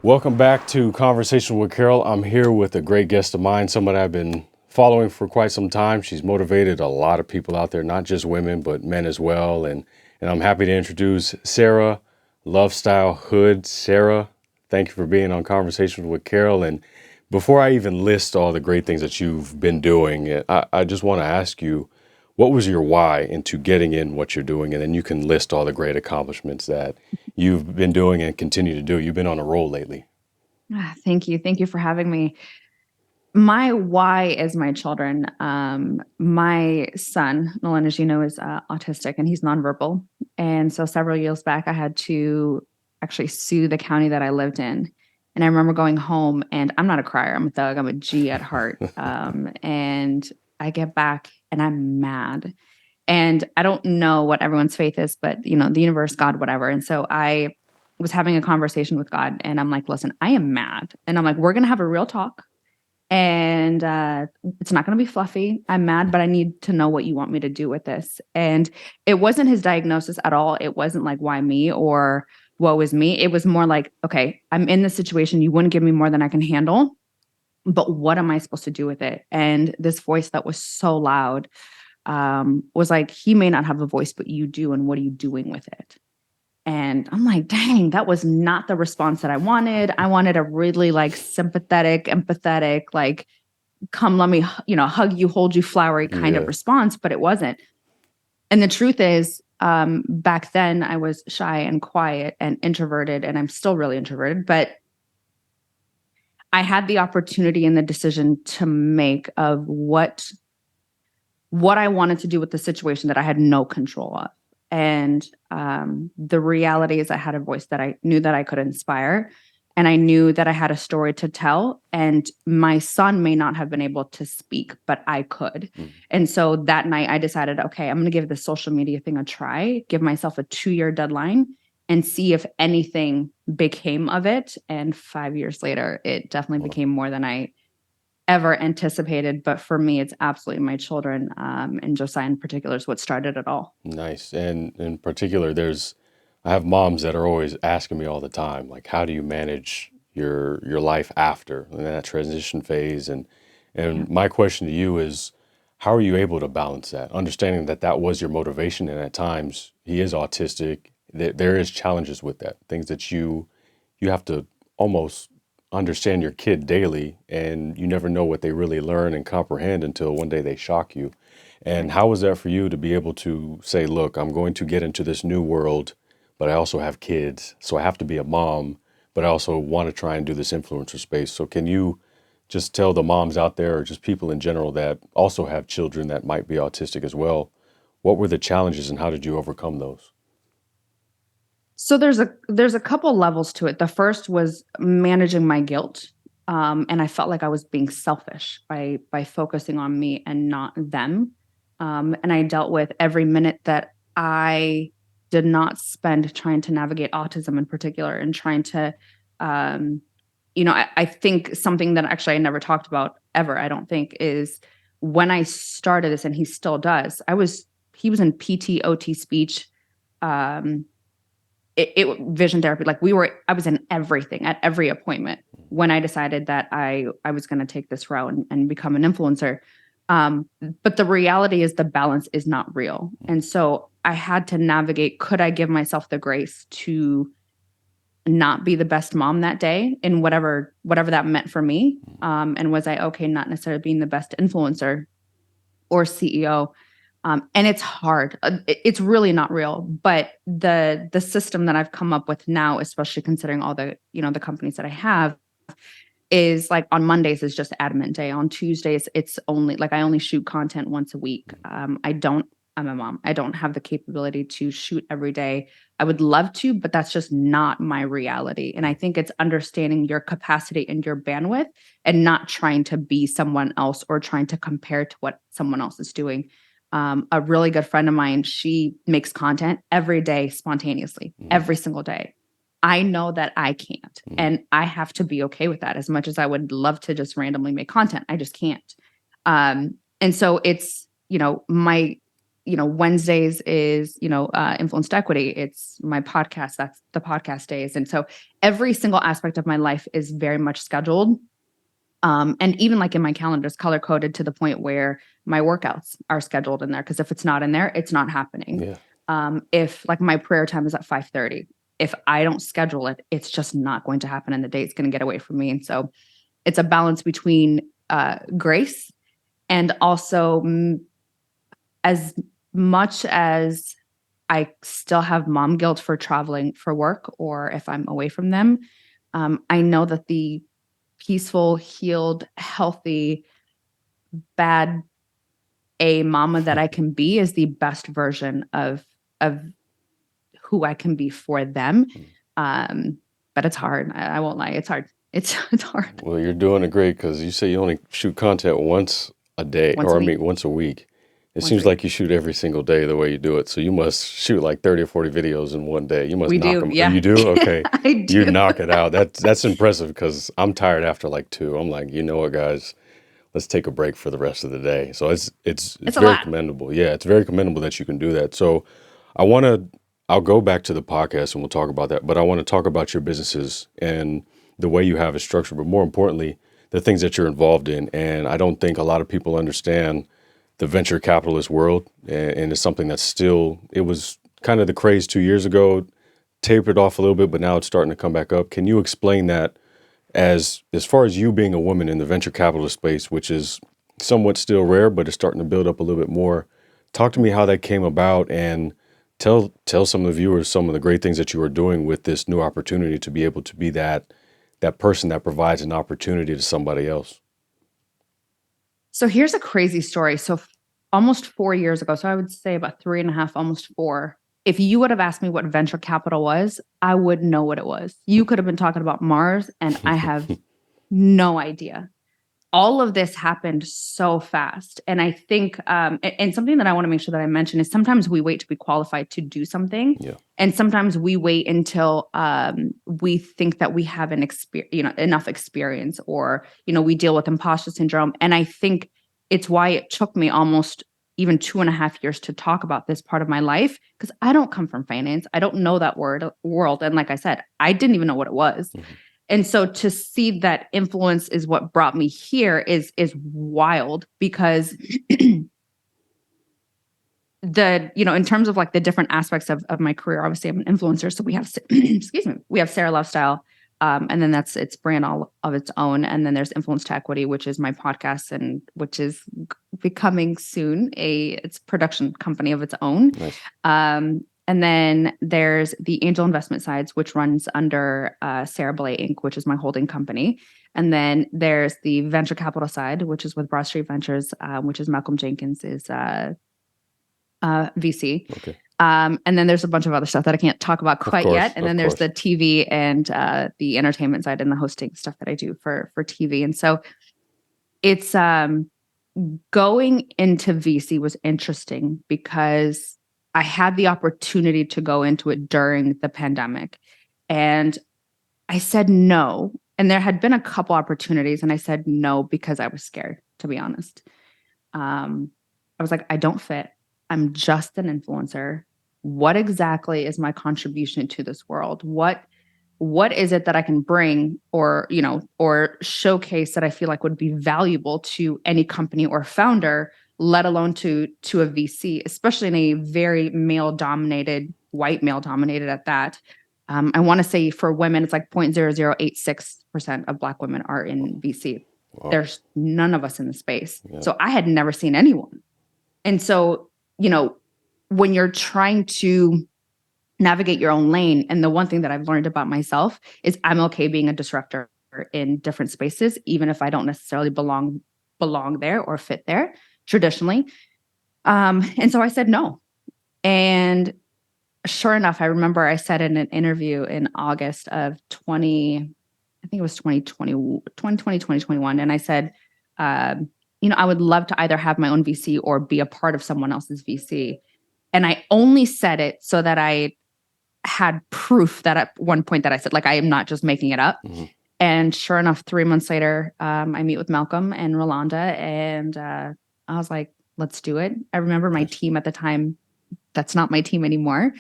Welcome back to Conversation with Carroll. I'm here with a great guest of mine, someone I've been following for quite some time. She's motivated a lot of people out there, not just women, but men as well. And I'm happy to introduce Sara Lovestyle Hood. Sara, thank you for being on Conversations with Carroll. And before I even list all the great things that you've been doing, I just want to ask you, what was your why into getting in what you're doing? And then you can list all the great accomplishments that you've been doing and continue to do. You've been on a roll lately. Thank you. Thank you for having me. My why is my children. My son, Nolan, as you know, is autistic and he's nonverbal. And so several years back, I had to actually sue the county that I lived in. And I remember going home, and I'm not a crier. I'm a thug. I'm a G at heart. And I get back and I'm mad. And I don't know what everyone's faith is, but the universe, God, whatever. And so I was having a conversation with God, and I'm like, listen, I am mad. And I'm like, we're going to have a real talk, and it's not going to be fluffy. I'm mad, but I need to know what you want me to do with this. And it wasn't his diagnosis at all. It wasn't like, why me or woe is me. It was more like, okay, I'm in this situation. You wouldn't give me more than I can handle, but what am I supposed to do with it? And this voice that was so loud was like, he may not have a voice, but you do. And what are you doing with it? And I'm like, dang, that was not the response that I wanted. I wanted a really like sympathetic, empathetic, like, come, let me, hug you, hold you, flowery kind of Yeah. response, but it wasn't. And the truth is, back then I was shy and quiet and introverted, and I'm still really introverted, but I had the opportunity and the decision to make of what I wanted to do with the situation that I had no control of. And the reality is I had a voice that I knew that I could inspire. And I knew that I had a story to tell. And my son may not have been able to speak, but I could. Mm. And so that night I decided, okay, I'm going to give the social media thing a try, give myself a 2-year deadline and see if anything became of it. And 5 years later, it definitely Wow. became more than I ever anticipated. But for me, it's absolutely my children, and Josiah in particular is what started it all. Nice. And in particular, I have moms that are always asking me all the time, like, how do you manage your life after and that transition phase? Yeah. And my question to you is, how are you able to balance that? Understanding that that was your motivation, and at times he is autistic. There is challenges with that, things that you have to almost understand your kid daily, and you never know what they really learn and comprehend until one day they shock you. And Right. how was that for you to be able to say, look, I'm going to get into this new world, but I also have kids, so I have to be a mom, but I also want to try and do this influencer space. So can you just tell the moms out there, or just people in general that also have children that might be autistic as well, what were the challenges and how did you overcome those? So there's a couple levels to it. The first was managing my guilt. And I felt like I was being selfish by focusing on me and not them. And I dealt with every minute that I did not spend trying to navigate autism in particular, and trying to, um, I think something that actually I never talked about ever, I don't think, is when I started this, and he still does. He was in PT, OT, speech. Um, Vision therapy, like I was in everything at every appointment when I decided that I was going to take this route and become an influencer. But the reality is the balance is not real. And so I had to navigate, could I give myself the grace to not be the best mom that day in whatever that meant for me? And was I okay not necessarily being the best influencer or CEO? And it's hard. It's really not real. But the system that I've come up with now, especially considering all the the companies that I have, is like on Mondays is just admin day. On Tuesdays, it's only like I only shoot content once a week. I don't. I'm a mom. I don't have the capability to shoot every day. I would love to, but that's just not my reality. And I think it's understanding your capacity and your bandwidth, and not trying to be someone else or trying to compare to what someone else is doing. A really good friend of mine, she makes content every day spontaneously, Mm. every single day. I know that I can't, Mm. and I have to be okay with that. As much as I would love to just randomly make content, I just can't. And so it's, Wednesdays is, influenced equity. It's my podcast. That's the podcast days. And so every single aspect of my life is very much scheduled. And even like in my calendar, it's color coded to the point where my workouts are scheduled in there. Cause if it's not in there, it's not happening. Yeah. If like my prayer time is at 5:30, if I don't schedule it, it's just not going to happen and the date's going to get away from me. And so it's a balance between grace and also as much as I still have mom guilt for traveling for work or if I'm away from them, I know that the peaceful, healed, healthy, bad a mama that I can be is the best version of who I can be for them. But it's hard. I won't lie. It's hard. It's hard. Well, you're doing it great because you say you only shoot content once a day, once a week. It seems like you shoot every single day the way you do it. So you must shoot like 30 or 40 videos in one day. You must knock them. Yeah. You do? Okay. I do. You knock it out. That's impressive because I'm tired after like 2. I'm like, you know what, guys? Let's take a break for the rest of the day. So it's very commendable. Yeah, it's very commendable that you can do that. So I'll go back to the podcast and we'll talk about that. But I want to talk about your businesses and the way you have it structured, but more importantly, the things that you're involved in. And I don't think a lot of people understand the venture capitalist world, and it's something that's it was kind of the craze 2 years ago, tapered off a little bit, but now it's starting to come back up. Can you explain that as far as you being a woman in the venture capitalist space, which is somewhat still rare, but it's starting to build up a little bit more? Talk to me how that came about and tell some of the viewers some of the great things that you are doing with this new opportunity to be able to be that person that provides an opportunity to somebody else. So here's a crazy story. So almost 4 years ago, so I would say about 3.5, almost 4. If you would have asked me what venture capital was, I wouldn't know what it was. You could have been talking about Mars and I have no idea. All of this happened so fast. And I think, and something that I want to make sure that I mention is sometimes we wait to be qualified to do something. Yeah. And sometimes we wait until we think that we have enough experience or, we deal with imposter syndrome. And I think it's why it took me almost even 2.5 years to talk about this part of my life, because I don't come from finance. I don't know that world. And like I said, I didn't even know what it was. Mm-hmm. And so to see that influence is what brought me here is wild, because in terms of like the different aspects of my career, obviously I'm an influencer. So we have, we have Sara Lovestyle. And then it's brand all of its own. And then there's Influence to Equity, which is my podcast and which is becoming soon it's production company of its own. Nice. And then there's the angel investment sides, which runs under Sarah Blay Inc., which is my holding company. And then there's the venture capital side, which is with Broad Street Ventures, which is Malcolm Jenkins is VC. Okay. And then there's a bunch of other stuff that I can't talk about quite yet. And then there's the TV and the entertainment side and the hosting stuff that I do for TV. And so it's going into VC was interesting because I had the opportunity to go into it during the pandemic, and I said no. And there had been a couple opportunities and I said no because I was scared, to be honest. I was like, I don't fit. I'm just an influencer. What exactly is my contribution to this world? What is it that I can bring or showcase that I feel like would be valuable to any company or founder, let alone to a VC, especially in a very white male dominated at that. I want to say for women, it's like 0.0086% of Black women are in VC. Wow. There's none of us in the space. Yeah. So I had never seen anyone. And so, when you're trying to navigate your own lane, and the one thing that I've learned about myself is I'm okay being a disruptor in different spaces, even if I don't necessarily belong there or fit there traditionally. And so I said no. And sure enough, I remember I said in an interview in August of 2021. And I said, I would love to either have my own VC or be a part of someone else's VC. And I only said it so that I had proof that at one point that I said, like, I am not just making it up. Mm-hmm. And sure enough, 3 months later, I meet with Malcolm and Rolanda, and I was like, let's do it. I remember my team at the time, that's not my team anymore,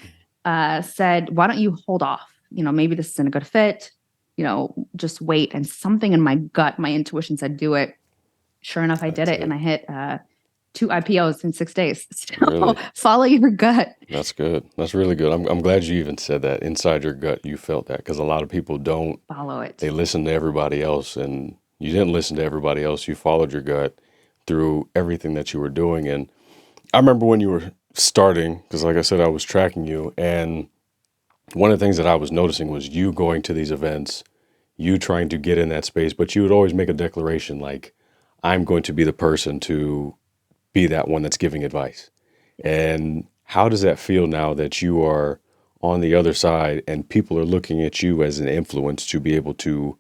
said, why don't you hold off? Maybe this isn't a good fit, just wait. And something in my gut, my intuition said, do it. Sure enough, I did That's it. And it. I hit 2 IPOs in 6 days. So Really? follow your gut. That's good. That's really good. I'm glad you even said that. Inside your gut, you felt that, because a lot of people don't. Follow it. They listen to everybody else, and you didn't listen to everybody else. You followed your gut through everything that you were doing. And I remember when you were starting, because like I said, I was tracking you, and one of the things that I was noticing was you going to these events, you trying to get in that space, but you would always make a declaration like, I'm going to be the person to be that one that's giving advice. And how does that feel now that you are on the other side and people are looking at you as an influence to be able to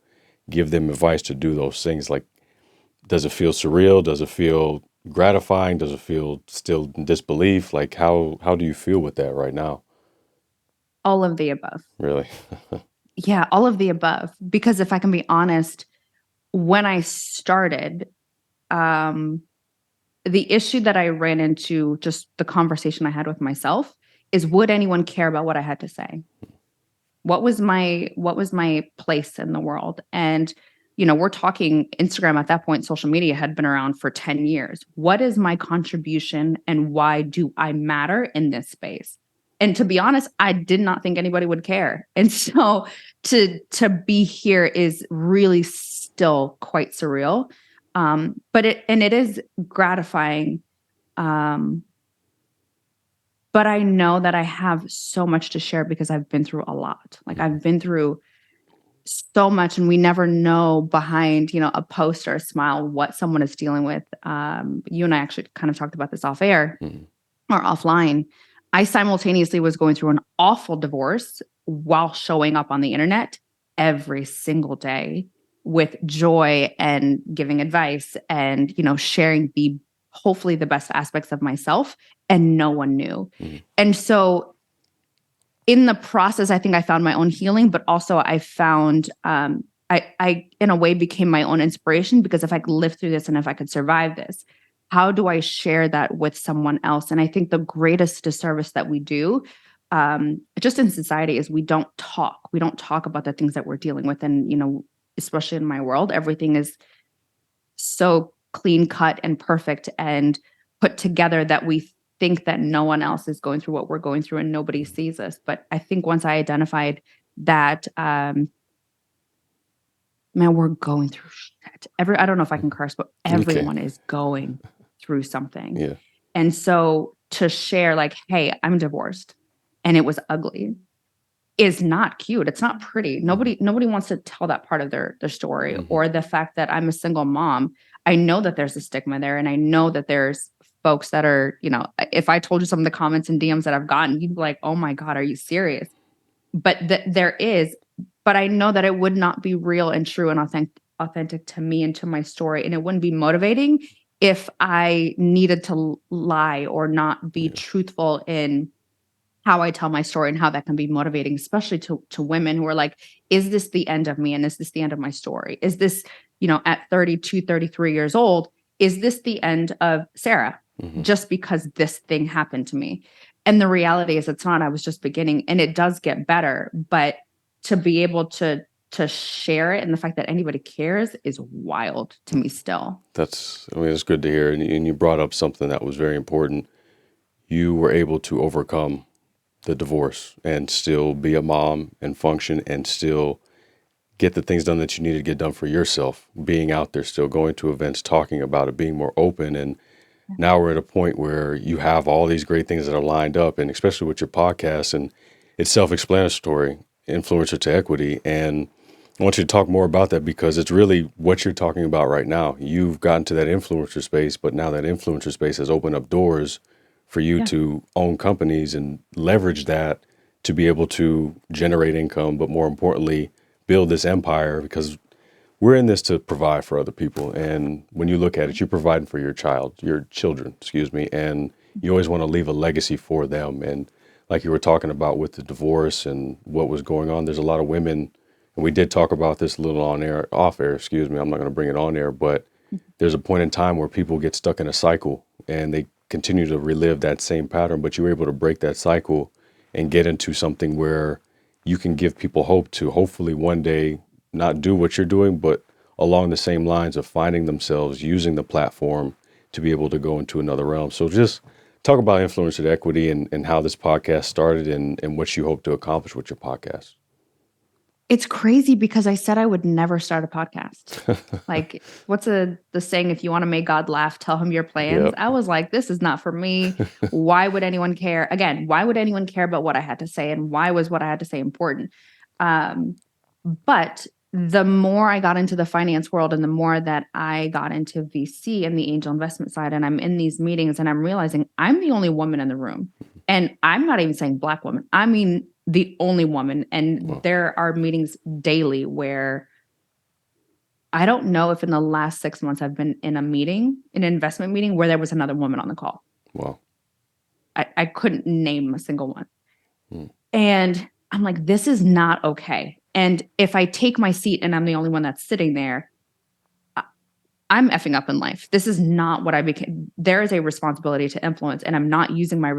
give them advice to do those things? Like, does it feel surreal? Does it feel gratifying? Does it feel still in disbelief? Like, how do you feel with that right now? All of the above. Really? Yeah, all of the above. Because if I can be honest, when I started, the issue that I ran into, just the conversation I had with myself, is would anyone care about what I had to say? What was my place in the world? And we're talking Instagram at that point, social media had been around for 10 years. What is my contribution and why do I matter in this space? And to be honest, I did not think anybody would care. And so to be here is really still quite surreal. But it is gratifying. But I know that I have so much to share because I've been through a lot. Like I've been through so much, and we never know behind, a post or a smile what someone is dealing with. You and I actually kind of talked about this off air Mhm. or offline. I simultaneously was going through an awful divorce while showing up on the internet every single day with joy and giving advice and, sharing hopefully the best aspects of myself, and no one knew. Mhm. And so in the process, I think I found my own healing, but also I found, I in a way became my own inspiration, because if I could live through this and if I could survive this, how do I share that with someone else? And I think the greatest disservice that we do, just in society, is we don't talk. We don't talk about the things that we're dealing with. And, especially in my world, everything is so clean cut and perfect and put together that we think that no one else is going through what we're going through and nobody sees us. But I think once I identified that, man, we're going through shit. I don't know if I can curse, but You can. everyone is going through something. Yeah. And so to share like, hey, I'm divorced and it was ugly, is not cute. It's not pretty. Nobody wants to tell that part of their story, Mhm. or the fact that I'm a single mom. I know that there's a stigma there, and I know that there's folks that are, if I told you some of the comments and DMs that I've gotten, you'd be like, "Oh my God, are you serious?" But there is, but I know that it would not be real and true and authentic to me and to my story, and it wouldn't be motivating if I needed to lie or not be Yeah. truthful in how I tell my story, and how that can be motivating, especially to women who are like, is this the end of me? And is this the end of my story? Is this, at 32, 33 years old, is this the end of Sarah? Mhm. Just because this thing happened to me. And the reality is it's not. I was just beginning, and it does get better. But to be able to share it, and the fact that anybody cares, is wild to me still. It's good to hear. And you brought up something that was very important. You were able to overcome the divorce and still be a mom and function and still get the things done that you need to get done for yourself, being out there, still going to events, talking about it, being more open. And now we're at a point where you have all these great things that are lined up, and especially with your podcast, and it's self-explanatory, influencer to equity. And I want you to talk more about that, because it's really what you're talking about right now. You've gotten to that influencer space, but now that influencer space has opened up doors for you Yeah. to own companies and leverage that to be able to generate income, but more importantly, build this empire, because we're in this to provide for other people. And when you look at it, you're providing for your children, excuse me, and you always want to leave a legacy for them. And like you were talking about with the divorce and what was going on, there's a lot of women, and we did talk about this a little off air, excuse me, I'm not going to bring it on air, but there's a point in time where people get stuck in a cycle and they continue to relive that same pattern, but you're able to break that cycle and get into something where you can give people hope to hopefully one day not do what you're doing, but along the same lines of finding themselves using the platform to be able to go into another realm. So just talk about influencer equity and how this podcast started and what you hope to accomplish with your podcast. It's crazy because I said I would never start a podcast. Like, what's the saying? If you want to make God laugh, tell him your plans. Yep. I was like, this is not for me. Why would anyone care? Again, why would anyone care about what I had to say? And why was what I had to say important? But the more I got into the finance world and the more that I got into VC and the angel investment side, and I'm in these meetings and I'm realizing I'm the only woman in the room. And I'm not even saying Black woman. I mean, the only woman. And there are meetings daily where I don't know if in the last 6 months I've been in a meeting, an investment meeting, where there was another woman on the call. Wow. I couldn't name a single one. And I'm like, this is not okay. And if I take my seat and I'm the only one that's sitting there, I'm effing up in life. This is not what I became. There is a responsibility to influence, and I'm not using my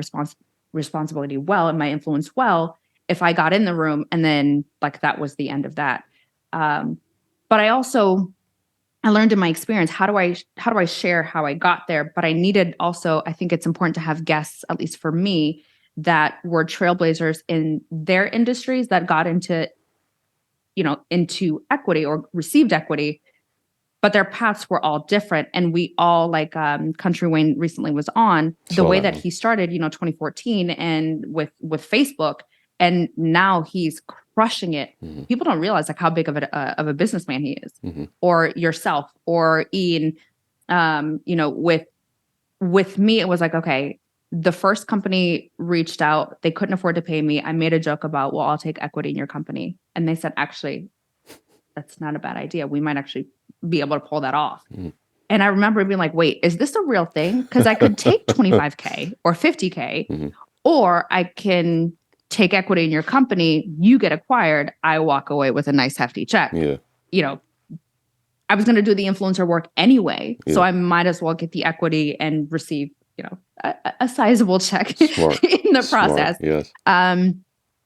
responsibility well and my influence well if I got in the room and then like that was the end of that. But I learned in my experience, how do I share how I got there? But I needed also, I think it's important to have guests, at least for me, that were trailblazers in their industries that got into equity or received equity, but their paths were all different. And we all, like Country Wayne recently was on, the way that he started, 2014 and with Facebook, and now he's crushing it. People don't realize like how big of a businessman he is, or yourself, or Ian. With me, it was like, okay, the first company reached out. They couldn't afford to pay me. I made a joke about, well, I'll take equity in your company. And they said, actually, that's not a bad idea. We might actually be able to pull that off. And I remember being like, wait, is this a real thing? Because I could take 25K or 50K, or I can take equity in your company, you get acquired, I walk away with a nice hefty check. I was going to do the influencer work anyway, so I might as well get the equity and receive, a sizable check in the process. Yes. And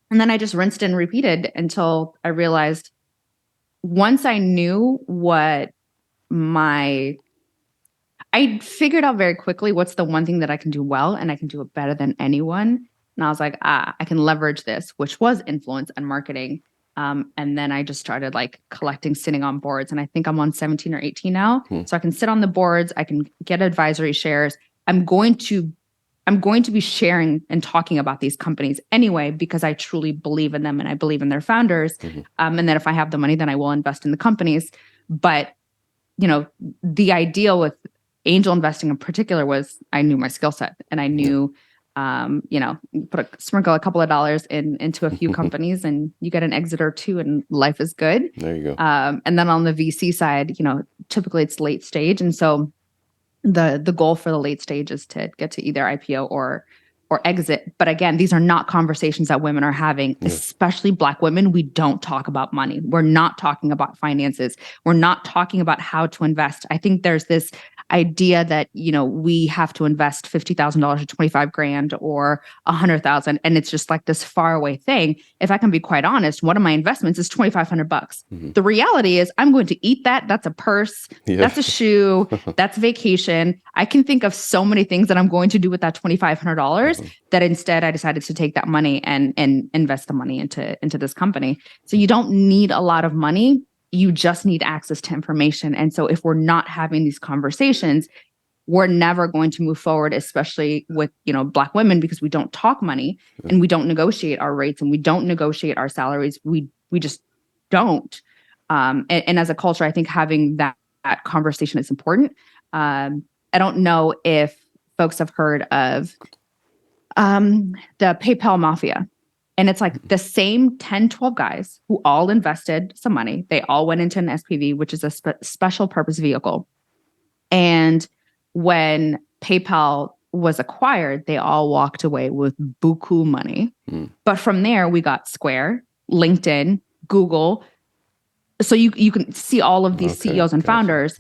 then I just rinsed and repeated until I realized, once I knew what I figured out very quickly what's the one thing that I can do well, and I can do it better than anyone. And I was like, I can leverage this, which was influence and marketing. And then I just started like collecting, sitting on boards. And I think I'm on 17 or 18 now. So I can sit on the boards. I can get advisory shares. I'm going to be sharing and talking about these companies anyway, because I truly believe in them and I believe in their founders. And then if I have the money, then I will invest in the companies. But, the ideal with angel investing in particular was I knew my skill set, and I knew, sprinkle a couple of dollars into a few companies and you get an exit or two and life is good. There you go. And then on the VC side, typically it's late stage. And so the goal for the late stage is to get to either IPO or exit. But again, these are not conversations that women are having, especially Black women. We don't talk about money. We're not talking about finances. We're not talking about how to invest. I think there's this idea that, we have to invest $50,000 or 25 grand or 100,000. And it's just like this far away thing. If I can be quite honest, one of my investments is $2,500. The reality is I'm going to eat that. That's a purse. That's a shoe. That's vacation. I can think of so many things that I'm going to do with that $2,500 that instead I decided to take that money and invest the money into this company. So you don't need a lot of money. You just need access to information. And so if we're not having these conversations, we're never going to move forward, especially with, Black women, because we don't talk money and we don't negotiate our rates and we don't negotiate our salaries. We just don't. And as a culture, I think having that conversation is important. I don't know if folks have heard of the PayPal mafia. And it's like the same 10, 12 guys who all invested some money. They all went into an SPV, which is a special purpose vehicle. And when PayPal was acquired, they all walked away with buku money. But from there, we got Square, LinkedIn, Google. So you can see all of these CEOs and founders.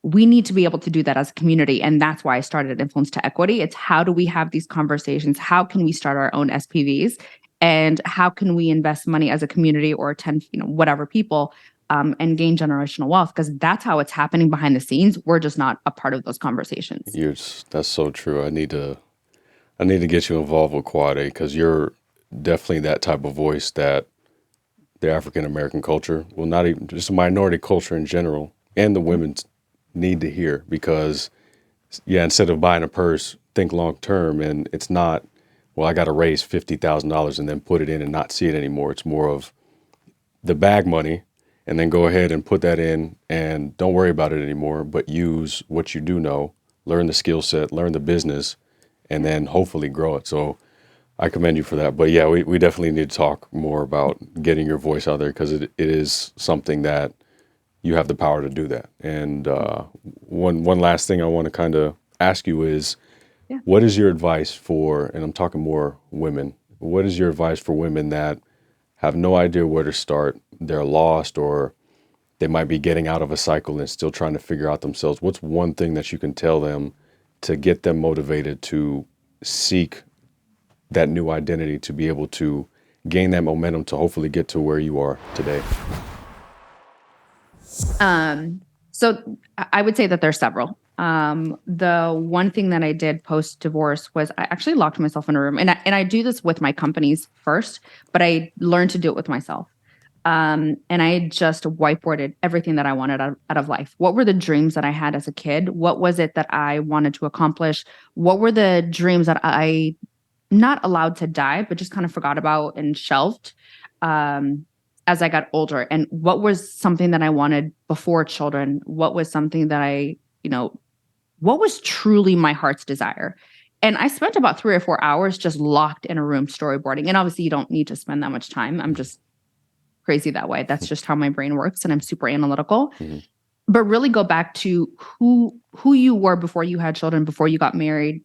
we need to be able to do that as a community. And that's why I started Influence to Equity. It's how do we have these conversations? How can we start our own SPVs? And how can we invest money as a community or 10, whatever people, and gain generational wealth? Because that's how it's happening behind the scenes. We're just not a part of those conversations. That's so true. I need to get you involved with Quad A because you're definitely that type of voice that the African American culture, well, not even just a minority culture in general, and the women need to hear because, yeah, instead of buying a purse, think long term. And it's not, well, I got to raise $50,000 and then put it in and not see it anymore. It's more of the bag money and then go ahead and put that in and don't worry about it anymore, but use what you do know, learn the skill set, learn the business, and then hopefully grow it. So I commend you for that. But yeah, we definitely need to talk more about getting your voice out there because it is something that you have the power to do that. And one last thing I want to kind of ask you is, what is your advice for, and I'm talking more women, what is your advice for women that have no idea where to start, they're lost, or they might be getting out of a cycle and still trying to figure out themselves? What's one thing that you can tell them to get them motivated to seek that new identity, to be able to gain that momentum to hopefully get to where you are today? So I would say that there's several. The one thing that I did post divorce was I actually locked myself in a room, and I do this with my companies first, but I learned to do it with myself. And I just whiteboarded everything that I wanted out of life. What were the dreams that I had as a kid? What was it that I wanted to accomplish? What were the dreams that I not allowed to die, but just kind of forgot about and shelved as I got older? And what was something that I wanted before children? What was something that what was truly my heart's desire? And I spent about 3 or 4 hours just locked in a room storyboarding. And obviously you don't need to spend that much time. I'm just crazy that way. That's just how my brain works. And I'm super analytical. Mm-hmm. But really go back to who you were before you had children, before you got married,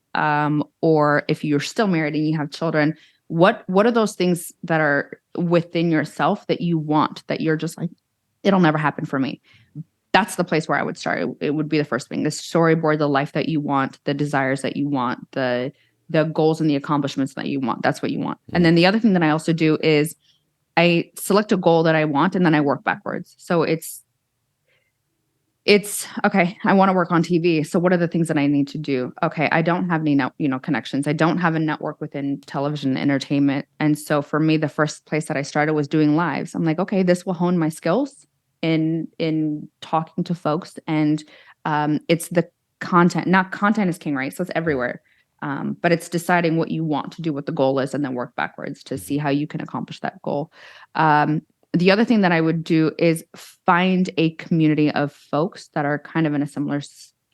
or if you're still married and you have children. What are those things that are within yourself that you want, that you're just like, it'll never happen for me? That's the place where I would start. It would be the first thing. The storyboard, the life that you want, the desires that you want, the goals and the accomplishments that you want. That's what you want. Mm-hmm. And then the other thing that I also do is I select a goal that I want and then I work backwards. So it's okay, I want to work on TV. So what are the things that I need to do? Okay, I don't have any connections. I don't have a network within television entertainment. And so for me, the first place that I started was doing lives. I'm like, okay, this will hone my skills in talking to folks. And it's the content. Not content is king, right? So it's everywhere. But it's deciding what you want to do, what the goal is, and then work backwards to see how you can accomplish that goal. The other thing that I would do is find a community of folks that are kind of in a similar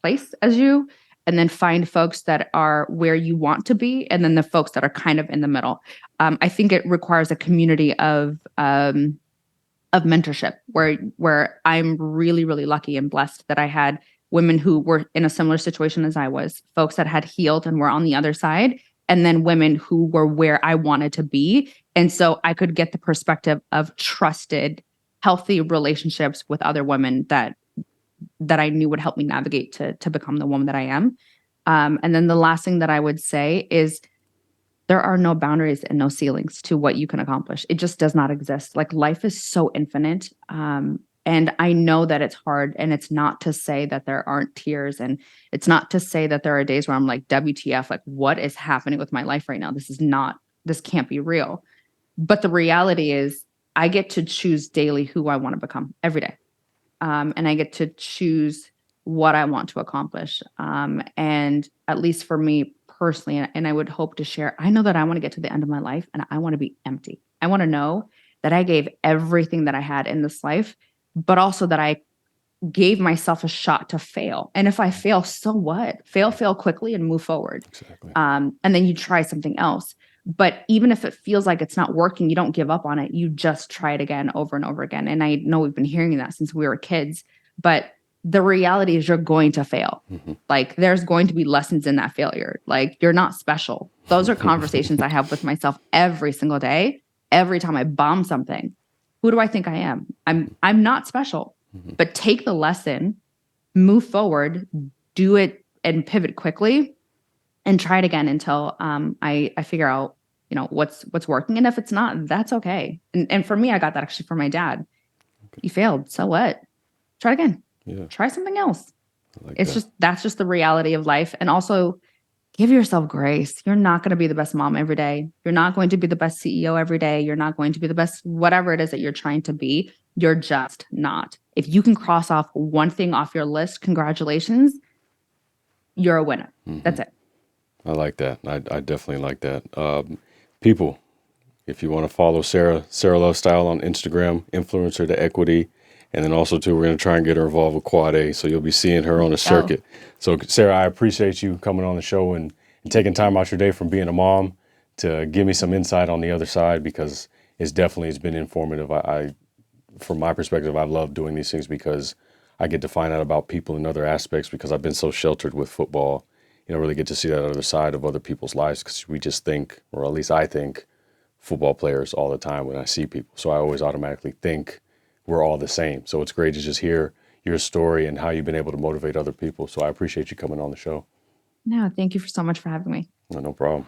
place as you, and then find folks that are where you want to be, and then the folks that are kind of in the middle. I think it requires a community of mentorship where I'm really, really lucky and blessed that I had women who were in a similar situation as I was, folks that had healed and were on the other side, and then women who were where I wanted to be. And so I could get the perspective of trusted, healthy relationships with other women that I knew would help me navigate to become the woman that I am. And then the last thing that I would say is there are no boundaries and no ceilings to what you can accomplish. It just does not exist. Like, life is so infinite. And I know that it's hard, and it's not to say that there aren't tears, and it's not to say that there are days where I'm like, WTF, like, what is happening with my life right now? This can't be real. But the reality is I get to choose daily who I want to become every day. And I get to choose what I want to accomplish. And at least for me personally, and I would hope to share, I know that I want to get to the end of my life and I want to be empty. I want to know that I gave everything that I had in this life, but also that I gave myself a shot to fail. And if I fail, so what? Fail quickly and move forward. Exactly. And then you try something else. But even if it feels like it's not working, you don't give up on it. You just try it again over and over again. And I know we've been hearing that since we were kids, but the reality is you're going to fail. Mm-hmm. Like, there's going to be lessons in that failure. Like, you're not special. Those are conversations I have with myself every single day. Every time I bomb something, who do I think I am? I'm not special. Mm-hmm. But take the lesson move forward, do it and pivot quickly and try it again until I figure out, you know, what's working. And if it's not, that's okay. And for me, I got that actually from my dad. You failed. So what? Try it again. Yeah. Try something else. Like It's that. just, that's just the reality of life. And also give yourself grace. You're not going to be the best mom every day. You're not going to be the best CEO every day. You're not going to be the best, whatever it is that you're trying to be. You're just not. If you can cross off one thing off your list, congratulations, you're a winner. That's it. I like that. I definitely like that. People, if you want to follow Sara Lovestyle on Instagram, influencer to equity. And then also too, we're going to try and get her involved with Quad A. So you'll be seeing her on the circuit. So Sara, I appreciate you coming on the show and taking time out your day from being a mom to give me some insight on the other side, because it's been informative. From my perspective, I've loved doing these things because I get to find out about people in other aspects, because I've been so sheltered with football. You know, really get to see that other side of other people's lives, because we just think, or at least I think, football players all the time when I see people. So I always automatically think we're all the same. So it's great to just hear your story and how you've been able to motivate other people. So I appreciate you coming on the show. No, thank you so much for having me. No problem.